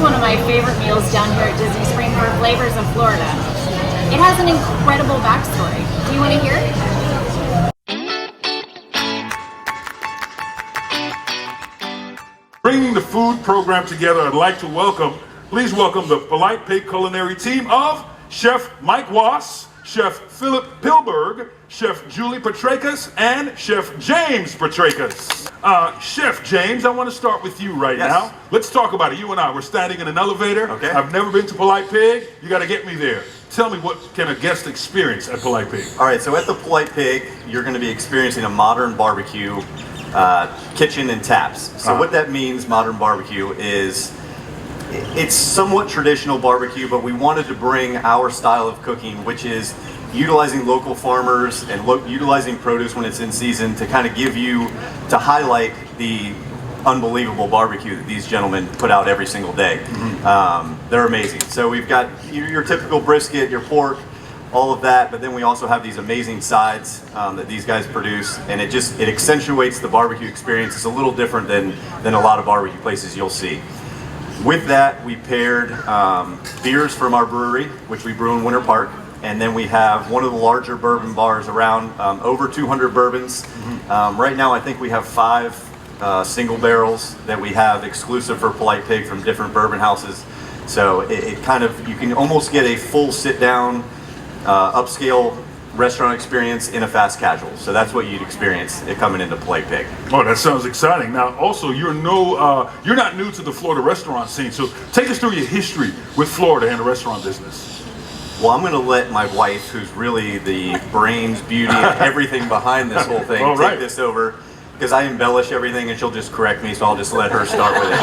one of my favorite meals down here at Disney Spring for Flavors of Florida. It has an incredible backstory. Do you want to hear it? Bringing the food program together, I'd like to please welcome the Polite Pig culinary team of Chef Mike Wass, Chef Philip Pilberg, Chef Julie Petrakis, and Chef James Petrakis. Chef James, I want to start with you right now. Let's talk about it. You and I, we're standing in an elevator. Okay. I've never been to Polite Pig. You got to get me there. Tell me, what can a guest experience at Polite Pig? All right, so at the Polite Pig, you're going to be experiencing a modern barbecue kitchen and taps. So what that means, modern barbecue, is it's somewhat traditional barbecue, but we wanted to bring our style of cooking, which is utilizing local farmers and utilizing produce when it's in season to kind of to highlight the unbelievable barbecue that these gentlemen put out every single day. They're amazing. So we've got your typical brisket, your pork, all of that, but then we also have these amazing sides that these guys produce, and it accentuates the barbecue experience. It's a little different than a lot of barbecue places you'll see. With that, we paired beers from our brewery, which we brew in Winter Park, and then we have one of the larger bourbon bars around, over 200 bourbons. Right now, I think we have 5 single barrels that we have exclusive for Polite Pig from different bourbon houses. So you can almost get a full sit-down, upscale restaurant experience in a fast casual. So that's what you'd experience coming into Polite Pig. Oh, that sounds exciting. Now, also, you're not new to the Florida restaurant scene, so take us through your history with Florida and the restaurant business. Well, I'm going to let my wife, who's really the brains, beauty, and everything behind this whole thing, take this over, because I embellish everything and she'll just correct me, so I'll just let her start with it.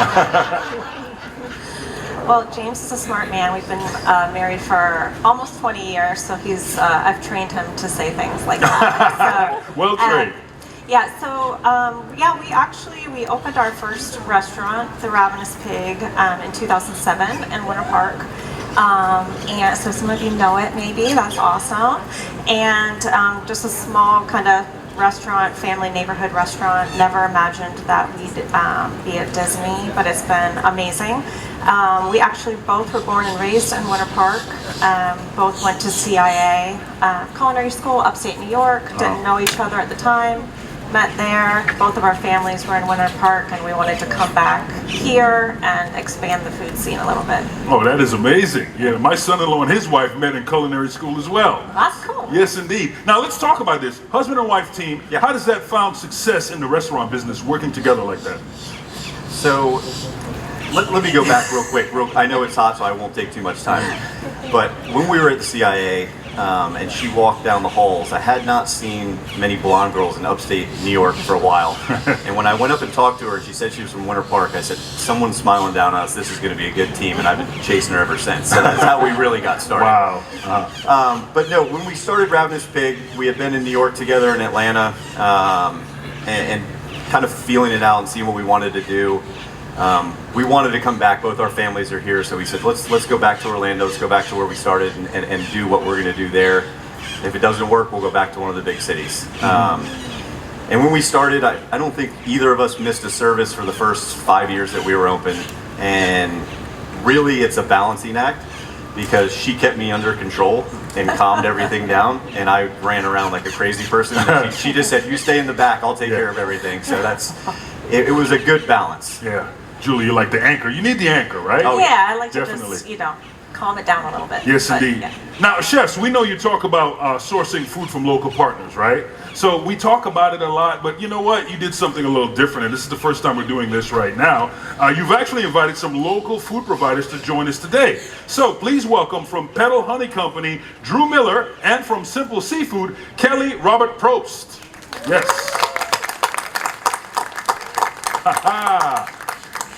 Well, James is a smart man. We've been married for almost 20 years, so I've trained him to say things like that. So, well trained. We opened our first restaurant, The Ravenous Pig, in 2007 in Winter Park. And so some of you know it, maybe. That's awesome. And just a small kind of restaurant, family neighborhood restaurant. Never imagined that we'd be at Disney, but it's been amazing. We actually both were born and raised in Winter Park. Both went to CIA culinary school, upstate New York. Didn't know each other at the time. Met there. Both of our families were in Winter Park, and we wanted to come back here and expand the food scene a little bit. Oh, that is amazing. Yeah, my son-in-law and his wife met in culinary school as well. That's cool. Yes, indeed. Now, let's talk about this. Husband and wife team, how does that found success in the restaurant business, working together like that? So, let me go back real quick. I know it's hot, so I won't take too much time. But when we were at the CIA, and she walked down the halls, I had not seen many blonde girls in upstate New York for a while. And when I went up and talked to her, she said she was from Winter Park. I said, someone's smiling down on us. This is going to be a good team. And I've been chasing her ever since. So that's how we really got started. Wow. But no, when we started Ravenous Pig, we had been in New York together in Atlanta, and kind of feeling it out and seeing what we wanted to do. We wanted to come back. Both our families are here, so we said, let's go back to Orlando. Let's go back to where we started and do what we're going to do there. If it doesn't work, we'll go back to one of the big cities. And when we started, I don't think either of us missed a service for the first 5 years that we were open. And really, it's a balancing act, because she kept me under control and calmed everything down, and I ran around like a crazy person. And she just said, you stay in the back, I'll take care of everything. So it was a good balance. Yeah. Julie, you're like the anchor. You need the anchor, right? Oh, yeah, I like definitely. To just, calm it down a little bit. Yes, But, indeed. yeah. Now, chefs, we know you talk about sourcing food from local partners, right? So we talk about it a lot, but you know what? You did something a little different, and this is the first time we're doing this right now. You've actually invited some local food providers to join us today. So please welcome from Petal Honey Company, Drew Miller, and from Simple Seafood, Kelly Robert Probst. Yes.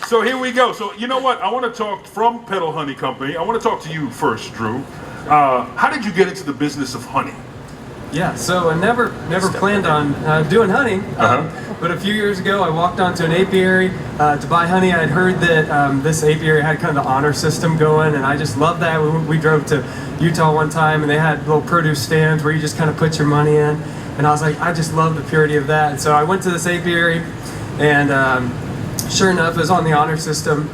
So here we go. So you know what? I want to talk from Petal Honey Company. I want to talk to you first, Drew. How did you get into the business of honey? Yeah, so I never planned on doing honey, but a few years ago I walked onto an apiary to buy honey. I'd heard that this apiary had kind of the honor system going, and I just loved that. We drove to Utah one time, and they had little produce stands where you just kind of put your money in, and I was like, I just love the purity of that. And so I went to this apiary, and sure enough, it was on the honor system.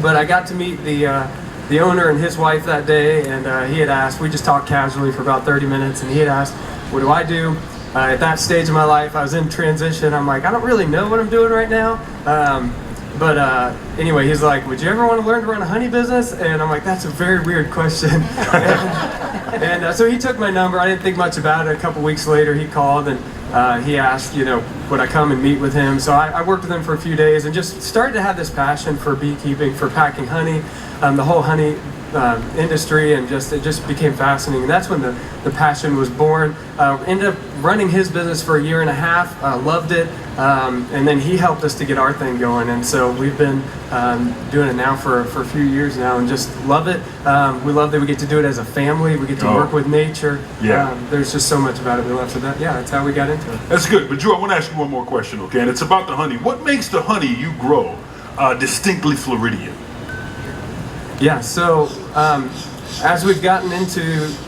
But I got to meet the owner and his wife that day, and he had asked. We just talked casually for about 30 minutes, and he had asked, "What do I do?" At that stage of my life, I was in transition. I'm like, I don't really know what I'm doing right now. But anyway, he's like, "Would you ever want to learn to run a honey business?" And I'm like, "That's a very weird question." and so he took my number. I didn't think much about it. A couple weeks later, he called and he asked, would I come and meet with him? So I worked with him for a few days and just started to have this passion for beekeeping, for packing honey, the whole honey industry, and it just became fascinating. And that's when the passion was born. Ended up running his business for a year and a half, loved it, and then he helped us to get our thing going. And so we've been doing it now for a few years now, and just love it. We love that we get to do it as a family. We get to work with nature. Yeah. There's just so much about it we love. So that's how we got into it. That's good. But Drew, I want to ask you one more question, okay? And it's about the honey. What makes the honey you grow distinctly Floridian? Yeah, so as we've gotten into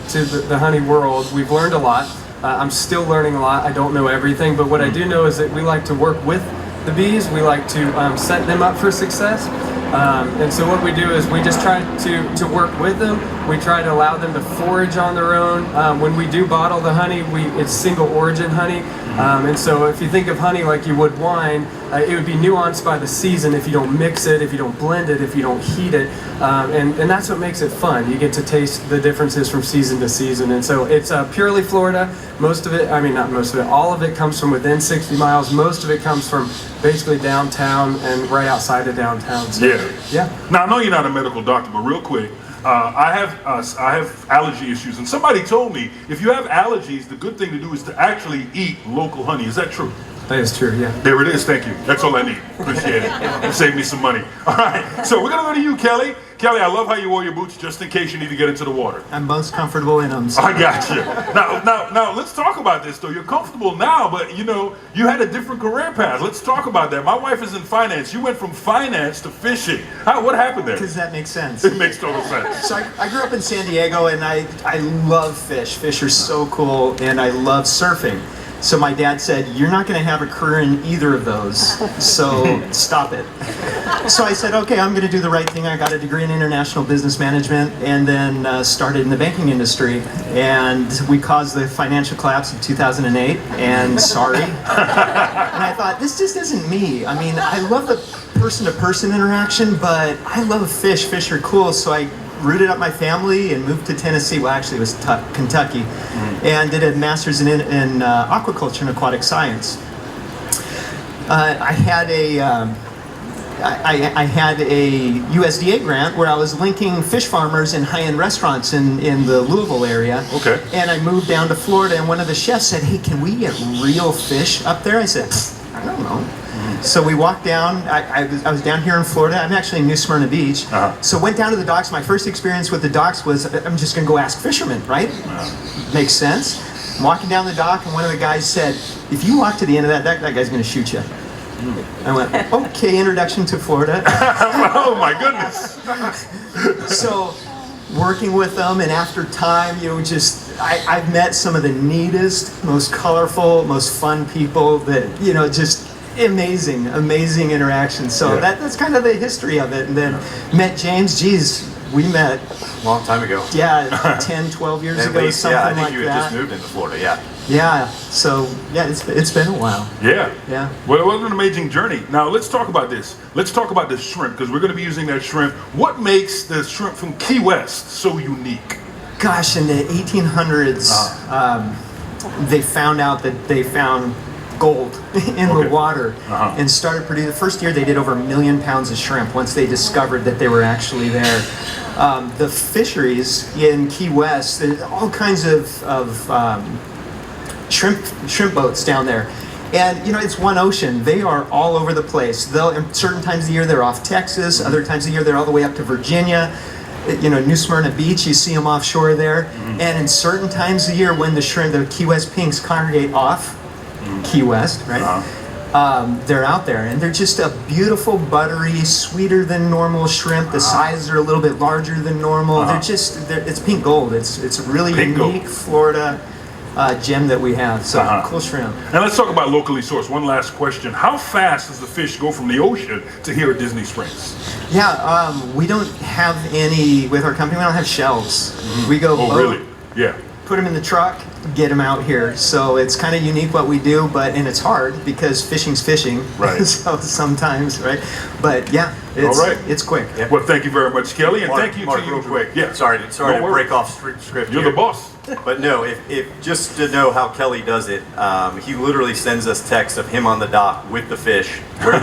the honey world, we've learned a lot. I'm still learning a lot. I don't know everything, but what I do know is that we like to work with the bees. We like to set them up for success. And so what we do is we just try to work with them. We try to allow them to forage on their own. When we do bottle the honey, it's single origin honey. And so if you think of honey like you would wine, it would be nuanced by the season if you don't mix it, if you don't blend it, if you don't heat it. And that's what makes it fun. You get to taste the differences from season to season. And so it's purely Florida. Most of it, not most of it, all of it comes from within 60 miles. Most of it comes from basically downtown and right outside of downtown. So, yeah. Now, I know you're not a medical doctor, but real quick, I have allergy issues, and somebody told me if you have allergies, the good thing to do is to actually eat local honey. Is that true? That is true, yeah. There it is. Thank you. That's all I need. Appreciate it. It saved me some money. All right. So we're gonna go to you, Kelly. Kelly, I love how you wore your boots just in case you need to get into the water. I'm most comfortable in them. So. I got you. Now, let's talk about this though. You're comfortable now, but you had a different career path. Let's talk about that. My wife is in finance. You went from finance to fishing. What happened there? Because that makes sense. It makes total sense. So I grew up in San Diego, and I love fish. Fish are so cool, and I love surfing. So my dad said, "You're not going to have a career in either of those, so stop it." So I said, "Okay, I'm going to do the right thing." I got a degree in international business management, and then started in the banking industry. And we caused the financial collapse of 2008. And sorry. And I thought, this just isn't me. I love the person-to-person interaction, but I love fish. Fish are cool. So I rooted up my family and moved to Tennessee. Well, actually, it was Kentucky, and did a master's in aquaculture and aquatic science. I had a USDA grant where I was linking fish farmers and high-end restaurants in the Louisville area. Okay. And I moved down to Florida, and one of the chefs said, "Hey, can we get real fish up there?" I said, "I don't know." So we walked down. I was down here in Florida. I'm actually in New Smyrna Beach. So went down to the docks. My first experience with the docks was, I'm just going to go ask fishermen, right? Makes sense. I'm walking down the dock, and one of the guys said, "If you walk to the end of that guy's going to shoot you." I went, "Okay, introduction to Florida." Oh my goodness. So working with them, and after time, I've met some of the neatest, most colorful, most fun people that, just amazing interactions. So that's kind of the history of it. And then met James. Geez, we met A long time ago. 10, 12 years At ago, least, something I think like you had that. just moved into Florida, yeah. Yeah, so it's been a while. Yeah. Yeah. Well, it was an amazing journey. Now let's talk about this. Let's talk about the shrimp, because we're going to be using that shrimp. What makes the shrimp from Key West so unique? Gosh, in the 1800s, they found out that they found gold in the water and started producing. The first year they did over 1 million pounds of shrimp once they discovered that they were actually there. The fisheries in Key West, there's all kinds of shrimp boats down there. And it's one ocean. They are all over the place. In certain times of the year they're off Texas, other times of the year they're all the way up to Virginia. New Smyrna Beach, you see them offshore there. And in certain times of the year when the Key West pinks congregate off Key West, right? They're out there, and they're just a beautiful, buttery, sweeter than normal shrimp. The sizes are a little bit larger than normal. It's pink gold. It's really Pink unique gold. Florida gem that we have. So cool shrimp. And let's talk about locally sourced. One last question. How fast does the fish go from the ocean to here at Disney Springs? Yeah, we don't have any, with our company, we don't have shelves. We go Oh, boat, really? Yeah. put them in the truck, get them out here. So it's kind of unique what we do, and it's hard because fishing's fishing. Right. So sometimes, right? But yeah, it's, All right. it's quick. Well, thank you very much, Kelly, and Mark, thank you Mark, to you. real quick. Yeah. Sorry to No worries. break off script You're here. the boss. But no, if just to know how Kelly does it, he literally sends us texts of him on the dock with the fish, where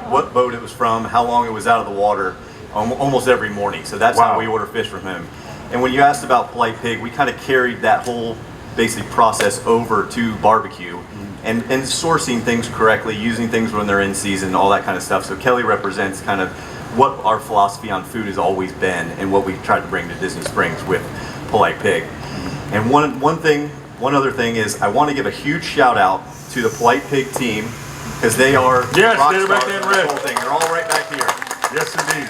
what boat it was from, how long it was out of the water, almost every morning. So that's Wow. how we order fish from him. And when you asked about Polite Pig, we kind of carried that whole basic process over to barbecue and sourcing things correctly, using things when they're in season, all that kind of stuff. So Kelly represents kind of what our philosophy on food has always been and what we've tried to bring to Disney Springs with Polite Pig. And one other thing is I want to give a huge shout out to the Polite Pig team because they are Yes, rock they're back stars there in of this red. whole thing. They're all right back here. Yes, indeed.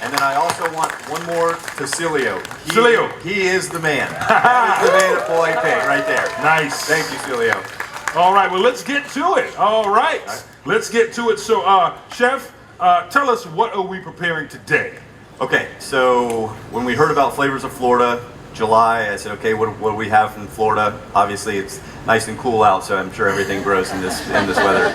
And then I also want one more to Cilio. Cilio. He is the man. That is the man at Polite Pig right there. Nice. Thank you, Cilio. All right, well, let's get to it. All right. Let's get to it. So, Chef, tell us, what are we preparing today? Okay, so when we heard about Flavors of Florida, July, I said, okay, what do we have from Florida? Obviously, it's nice and cool out, so I'm sure everything grows in this weather.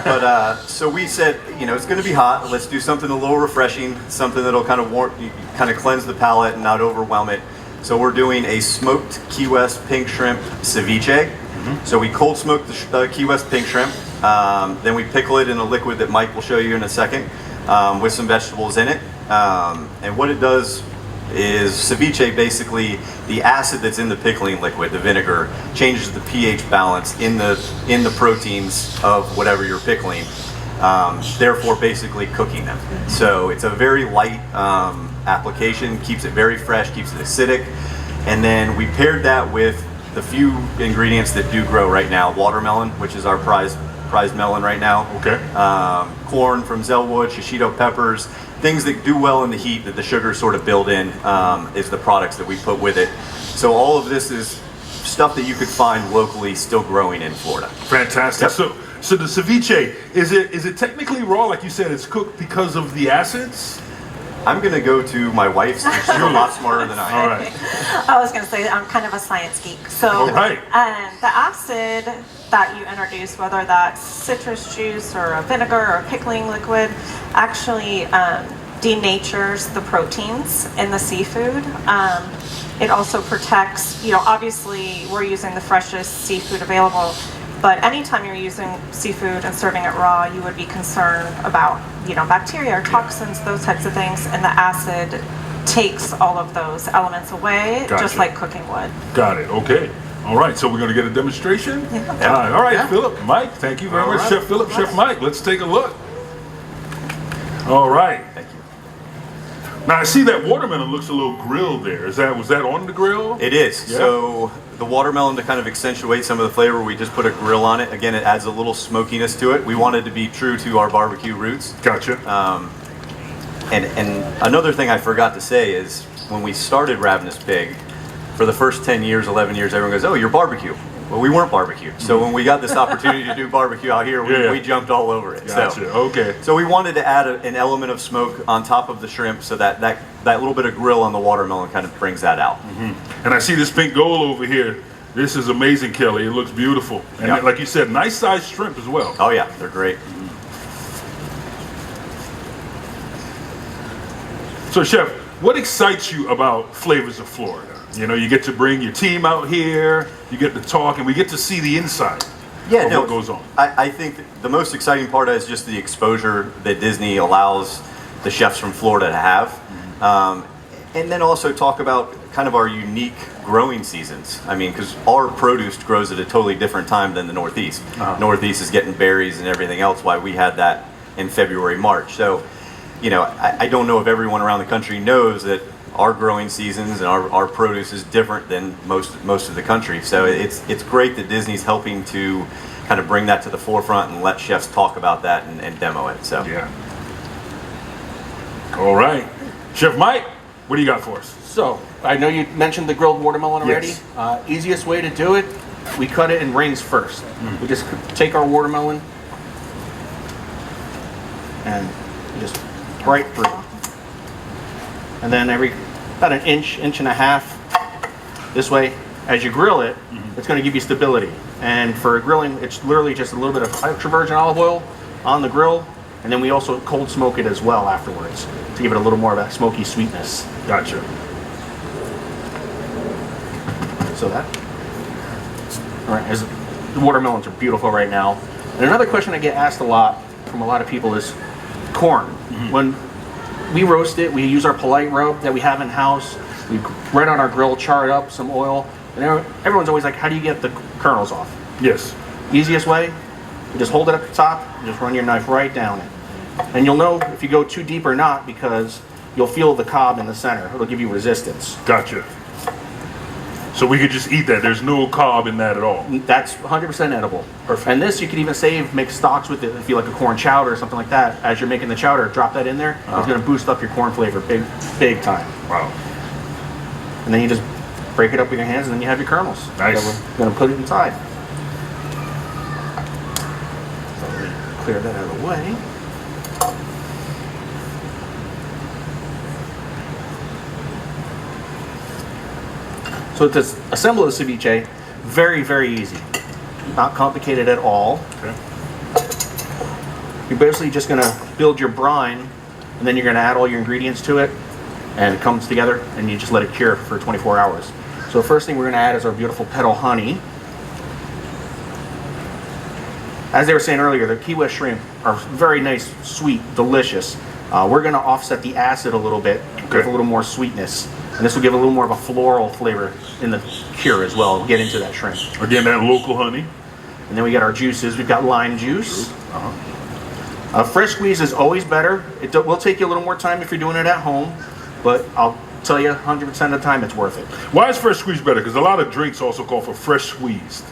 But so we said, it's going to be hot. Let's do something a little refreshing, something that'll kind of cleanse the palate and not overwhelm it. So we're doing a smoked Key West pink shrimp ceviche. So we cold smoke the Key West pink shrimp. Then we pickle it in a liquid that Mike will show you in a second, with some vegetables in it. And what it does is ceviche, basically the acid that's in the pickling liquid, the vinegar, changes the pH balance in the proteins of whatever you're pickling, therefore basically cooking them. So it's a very light application, keeps it very fresh, keeps it acidic. And then we paired that with the few ingredients that do grow right now: watermelon, which is our prized melon right now. Okay. Corn from Zellwood, shishito peppers, things that do well in the heat that the sugars sort of build in, is the products that we put with it. So all of this is stuff that you could find locally still growing in Florida. Fantastic. Yep. So the ceviche, is it technically raw? Like you said, it's cooked because of the acids? I'm going to go to my wife's, and she's a lot smarter than I am. All right. I was going to say I'm kind of a science geek. So All right. the acid that you introduce, whether that's citrus juice or a vinegar or a pickling liquid, actually denatures the proteins in the seafood. It also protects, obviously we're using the freshest seafood available, but anytime you're using seafood and serving it raw, you would be concerned about, bacteria or toxins, those types of things, and the acid takes all of those elements away, Gotcha. just like cooking would. Got it. Okay. All right. So we're going to get a demonstration? Yeah. All right. Yeah. Philip, Mike, thank you very All much. right. Chef Philip, Chef Mike, let's take a look. All right. Thank you. Now, I see that watermelon looks a little grilled there. Was that on the grill? It is. Yeah. So the watermelon, to kind of accentuate some of the flavor, we just put a grill on it. Again, it adds a little smokiness to it. We wanted to be true to our barbecue roots. Gotcha. And another thing I forgot to say is when we started Ravenous Pig, for the first 10 years, 11 years, everyone goes, "Oh, you're barbecue." Well, we weren't barbecue. So when we got this opportunity to do barbecue out here, Yeah. we jumped all over it. Gotcha. Okay. So we wanted to add an element of smoke on top of the shrimp, so that little bit of grill on the watermelon kind of brings that out. And I see this pink gold over here. This is amazing, Kelly. It looks beautiful. And Yeah. like you said, nice sized shrimp as well. Oh yeah, they're great. So, Chef, what excites you about Flavors of Florida? You get to bring your team out here, you get to talk, and we get to see the inside of what goes on. I think the most exciting part is just the exposure that Disney allows the chefs from Florida to have. And then also talk about kind of our unique growing seasons. I mean, because our produce grows at a totally different time than the Northeast. Northeast is getting berries and everything else, while we had that in February, March. So, I don't know if everyone around the country knows that our growing seasons and our produce is different than most of the country. So it's great that Disney's helping to kind of bring that to the forefront and let chefs talk about that and demo it. So Yeah. All right. Chef Mike, What do you got for us? So, I know you mentioned the grilled watermelon already. Yes. Easiest way to do it, we cut it in rings first. We just take our watermelon and just right through. And then about an inch and a half this way. As you grill it, it's going to give you stability. And for grilling, it's literally just a little bit of extra virgin olive oil on the grill. And then we also cold smoke it as well afterwards to give it a little more of a smoky sweetness. Gotcha. So that, all right, as the watermelons are beautiful right now. And another question I get asked a lot from a lot of people is corn. When we roast it, we use our polite rub that we have in house. We right on our grill, char it up, some oil, and everyone's always like, how do you get the kernels off? Yes. Easiest way, you just hold it at the top, just run your knife right down it. And you'll know if you go too deep or not because you'll feel the cob in the center. It'll give you resistance. Gotcha. So we could just eat that. There's no cob in that at all. That's 100% edible. And this you could even save, make stocks with it if you like a corn chowder or something like that. As you're making the chowder, drop that in there. It's going to boost up your corn flavor big time. Wow. And then you just break it up with your hands and then you have your kernels. Nice. So we're going to put it inside. So let me clear that out of the way. So to assemble the ceviche, very, very easy. Not complicated at all. Okay. You're basically just gonna build your brine, and then you're gonna add all your ingredients to it, and it comes together, and you just let it cure for 24 hours. So the first thing we're gonna add is our beautiful petal honey. As they were saying earlier, the Key West shrimp are very nice, sweet, delicious. We're gonna offset the acid a little bit, give a little more sweetness. And this will give a little more of a floral flavor in the cure as well. We'll get into that shrimp. Again, that local honey. And then we got our juices. We've got lime juice. Fresh squeeze is always better. It will take you a little more time if you're doing it at home, but I'll tell you 100% of the time it's worth it. Why is fresh squeezed better? Because a lot of drinks also call for fresh squeezed.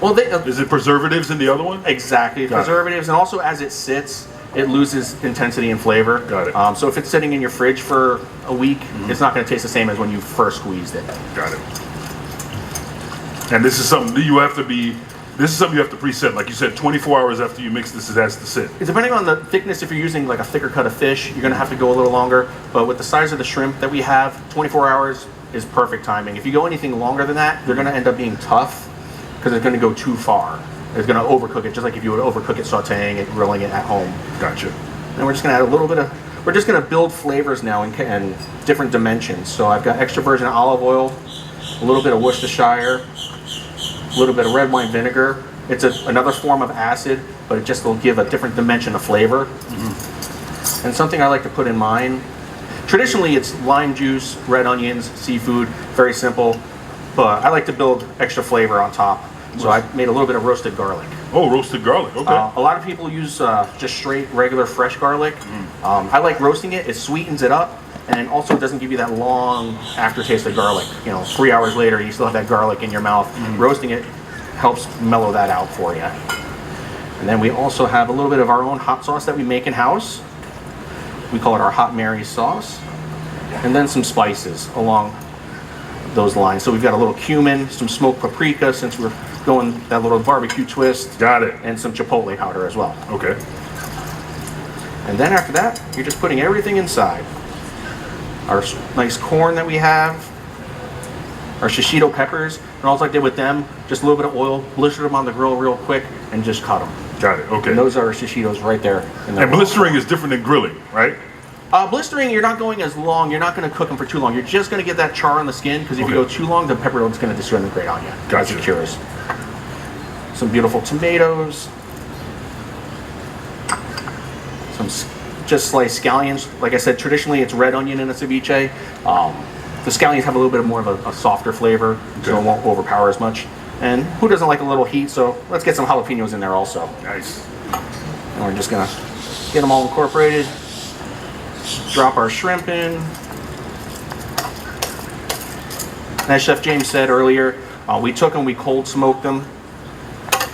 Well, Is it preservatives in the other one? exactly. Got it. Preservatives, and also as it sits, it loses intensity and flavor. Got it. So if it's sitting in your fridge for a week, it's not going to taste the same as when you first squeezed it. Got it. And this is something you have to preset. Like you said, 24 hours after you mix this, it has to sit. Depending on the thickness, if you're using like a thicker cut of fish, you're going to have to go a little longer. But with the size of the shrimp that we have, 24 hours is perfect timing. If you go anything longer than that, they're going to end up being tough because it's going to go too far. It's going to overcook it, just like if you would overcook it sauteing it, grilling it at home. Gotcha. And we're just going to add a little bit of, we're just going to build flavors now in different dimensions. So I've got extra virgin olive oil, a little bit of Worcestershire, a little bit of red wine vinegar. It's another form of acid, but it just will give a different dimension of flavor. And something I like to put in mine, traditionally it's lime juice, red onions, seafood, very simple, but I like to build extra flavor on top. So I made a little bit of roasted garlic. Oh, roasted garlic. Okay. A lot of people use just straight, regular, fresh garlic. I like roasting it. It sweetens it up, and it also doesn't give you that long aftertaste of garlic. 3 hours later, you still have that garlic in your mouth. Roasting it helps mellow that out for you. And then we also have a little bit of our own hot sauce that we make in house. We call it our Hot Mary sauce. And then some spices along those lines. So we've got a little cumin, some smoked paprika, since we're going that little barbecue twist. Got it. And some chipotle powder as well. Okay. And then after that, you're just putting everything inside. Our nice corn that we have, our shishito peppers, and all I did with them, just a little bit of oil, blistered them on the grill real quick, and just cut them. Got it. Okay. And those are our shishitos right there. And blistering is different than grilling, right? Blistering, you're not going as long. You're not going to cook them for too long. You're just going to get that char on the skin, because if you go too long, the pepper is going to disintegrate on you. Gotcha. As it cures. Some beautiful tomatoes. Some just sliced scallions. Like I said, traditionally it's red onion in a ceviche. The scallions have a little bit more of a softer flavor, so it won't overpower as much. And who doesn't like a little heat? So let's get some jalapenos in there also. Nice. And we're just gonna get them all incorporated. Drop our shrimp in. As Chef James said earlier, we took them, we cold smoked them.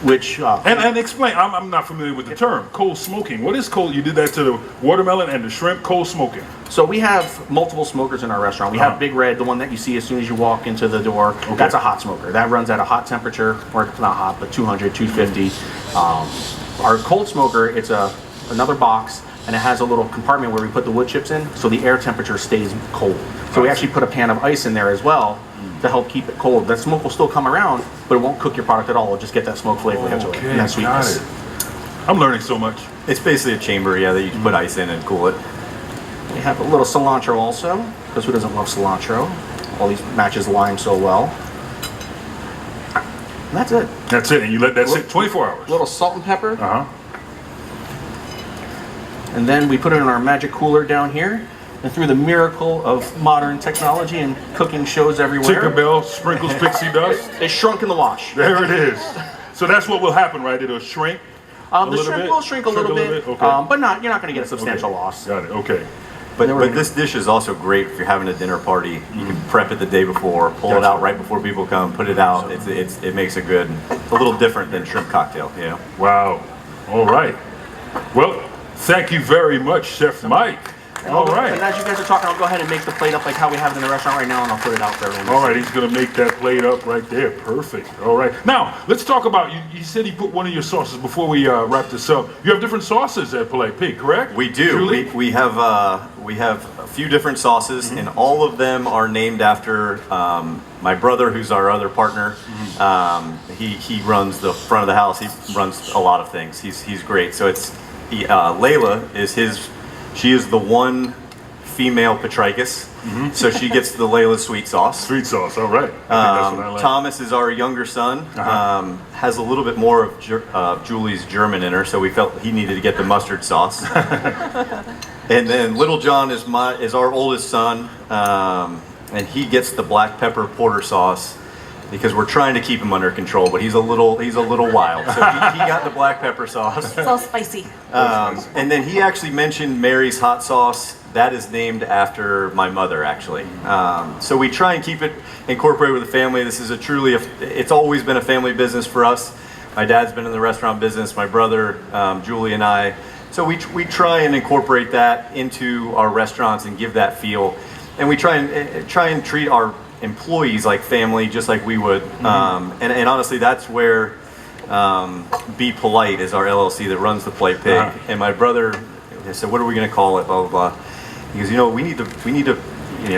which And explain, I'm not familiar with the term, cold smoking. What is cold? You did that to the watermelon and the shrimp, cold smoking. So we have multiple smokers in our restaurant. We have Big Red, the one that you see as soon as you walk into the door. Okay. That's a hot smoker. That runs at a hot temperature, or not hot, but 200, 250. Our cold smoker, it's another box, and it has a little compartment where we put the wood chips in, so the air temperature stays cold. So we actually put a pan of ice in there as well to help keep it cold. That smoke will still come around, but it won't cook your product at all. It'll just get that smoke flavor to it Okay, and that got sweetness. it. I'm learning so much. It's basically a chamber, yeah, that you can put ice in and cool it. We have a little cilantro also, because who doesn't love cilantro? All these matches lime so well. And that's it. That's it, and you let that sit 24 hours. A little salt and pepper. Uh-huh. And then we put it in our magic cooler down here. And through the miracle of modern technology and cooking shows everywhere, Tinkerbell sprinkles pixie dust. it shrunk in the wash. There it is. So that's what will happen, right? It'll shrink. The little shrimp bit? will shrink a little bit, Okay. but not. You're not going to get a substantial Okay. loss. Got it. Okay. But Then we're gonna- this dish is also great if you're having a dinner party. You can prep it the day before, pull it Gotcha. out right before people come, put it out. It makes a little different than shrimp cocktail, you know. Wow. All right. Well, thank you very much, Chef Mike. All And right. as you guys are talking, I'll go ahead and make the plate up like how we have it in the restaurant right now, and I'll put it out for everyone. to All see. right, he's gonna make that plate up right there. Perfect. All right. Now let's talk about you. said you put one of your sauces before we wrap this up. You have different sauces at Polite Pig, correct? We do. Julie? We have a few different sauces, and all of them are named after my brother, who's our other partner. He runs the front of the house. He runs a lot of things. He's great. So Layla is his. She is the one female Petricus, so she gets the Layla sweet sauce. Sweet sauce. All right. I think that's what I like. Thomas is our younger son. Has a little bit more of Julie's German in her, so we felt he needed to get the mustard sauce. And then Little John is our oldest son, and he gets the black pepper porter sauce because we're trying to keep him under control. But he's a little wild, so he got the black pepper sauce. It's all spicy. And then he actually mentioned Mary's hot sauce. That is named after my mother, actually. So we try and keep it incorporated with the family. This is it's always been a family business for us. My dad's been in the restaurant business, my brother, Julie and I. So we try and incorporate that into our restaurants and give that feel. And we try and treat our employees like family, just like we would. And honestly, that's where Be Polite is our LLC that runs the Polite Pig. And my brother said, "What are we going to call it?" Blah blah blah. He goes, we need to,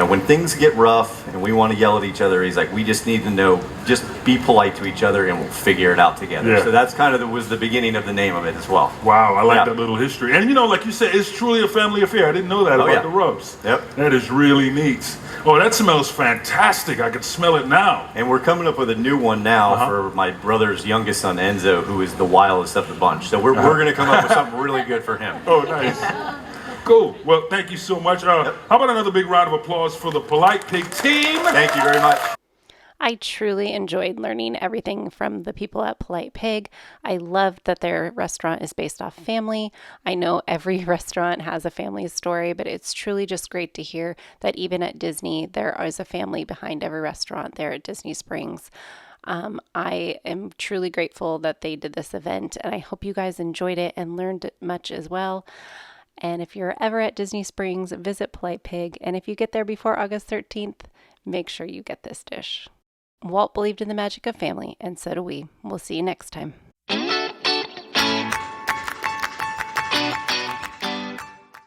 when things get rough and we want to yell at each other, he's like, we just need to know, just be polite to each other and we'll figure it out together. Yeah. So that's kind of was the beginning of the name of it as well. Wow, I like Yeah. that little history. And like you said, it's truly a family affair. I didn't know that about yeah. the rubs. Yep. That is really neat. Oh, that smells fantastic. I can smell it now. And we're coming up with a new one now for my brother's youngest son, Enzo, who is the wildest of the bunch. So we're going to come up with something really good for him. Oh, nice. Cool. Well, thank you so much. How about another big round of applause for the Polite Pig team? Thank you very much. I truly enjoyed learning everything from the people at Polite Pig. I love that their restaurant is based off family. I know every restaurant has a family story, but it's truly just great to hear that even at Disney, there is a family behind every restaurant there at Disney Springs. I am truly grateful that they did this event, and I hope you guys enjoyed it and learned much as well. And if you're ever at Disney Springs, visit Polite Pig. And if you get there before August 13th, make sure you get this dish. Walt believed in the magic of family, and so do we. We'll see you next time.